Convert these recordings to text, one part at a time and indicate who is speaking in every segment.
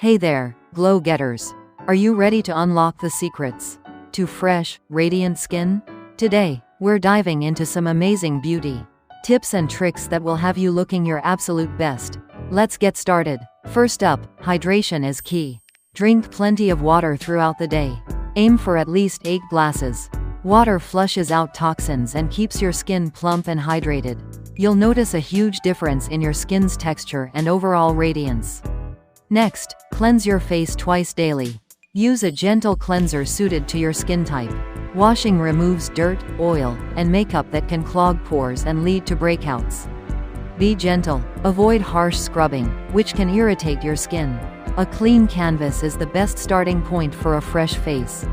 Speaker 1: Hey there, glow getters. Are you ready to unlock the secrets to fresh, radiant skin? Today, we're diving into some amazing beauty tips and tricks that will have you looking your absolute best. Let's get started. First up, hydration is key. Drink plenty of water throughout the day. Aim for at least 8 glasses. Water flushes out toxins and keeps your skin plump and hydrated. You'll notice a huge difference in your skin's texture and overall radiance. Next, cleanse your face twice daily. Use a gentle cleanser suited to your skin type. Washing removes dirt, oil, and makeup that can clog pores and lead to breakouts. Be gentle. Avoid harsh scrubbing, which can irritate your skin. A clean canvas is the best starting point for a fresh face.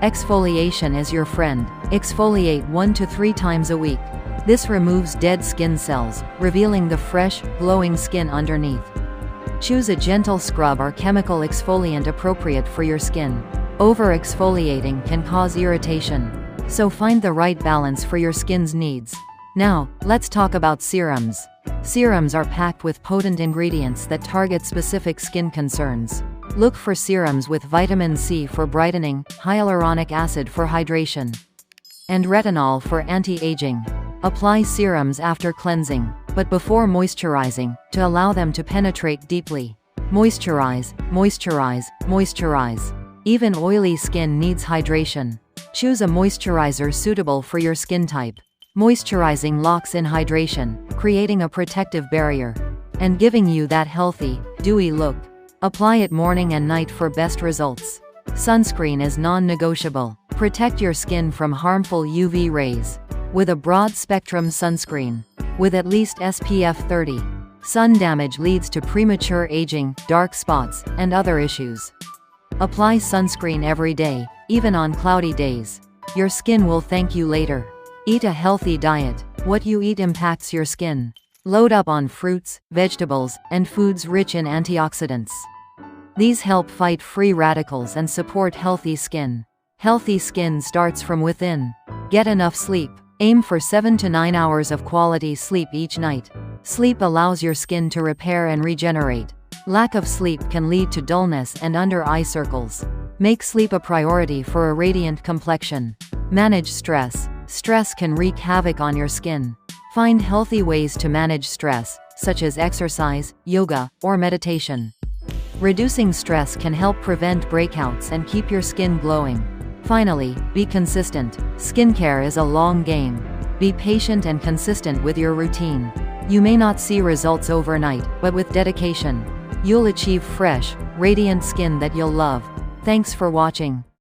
Speaker 1: Exfoliation is your friend. Exfoliate 1 to 3 times a week. This removes dead skin cells, revealing the fresh, glowing skin underneath. Choose a gentle scrub or chemical exfoliant appropriate for your skin. Over-exfoliating can cause irritation, so find the right balance for your skin's needs. Now, let's talk about serums. Serums are packed with potent ingredients that target specific skin concerns. Look for serums with vitamin C for brightening, hyaluronic acid for hydration, and retinol for anti-aging. Apply serums after cleansing, but before moisturizing, to allow them to penetrate deeply. Moisturize, moisturize, moisturize. Even oily skin needs hydration. Choose a moisturizer suitable for your skin type. Moisturizing locks in hydration, creating a protective barrier, and giving you that healthy, dewy look. Apply it morning and night for best results. Sunscreen is non-negotiable. Protect your skin from harmful UV rays with a broad-spectrum sunscreen with at least SPF 30. Sun damage leads to premature aging, dark spots, and other issues. Apply sunscreen every day, even on cloudy days. Your skin will thank you later. Eat a healthy diet. What you eat impacts your skin. Load up on fruits, vegetables, and foods rich in antioxidants. These help fight free radicals and support healthy skin. Healthy skin starts from within. Get enough sleep. Aim for 7 to 9 hours of quality sleep each night. Sleep allows your skin to repair and regenerate. Lack of sleep can lead to dullness and under-eye circles. Make sleep a priority for a radiant complexion. Manage stress. Stress can wreak havoc on your skin. Find healthy ways to manage stress, such as exercise, yoga, or meditation. Reducing stress can help prevent breakouts and keep your skin glowing. Finally, be consistent. Skincare is a long game. Be patient and consistent with your routine. You may not see results overnight, but with dedication, you'll achieve fresh, radiant skin that you'll love. Thanks for watching.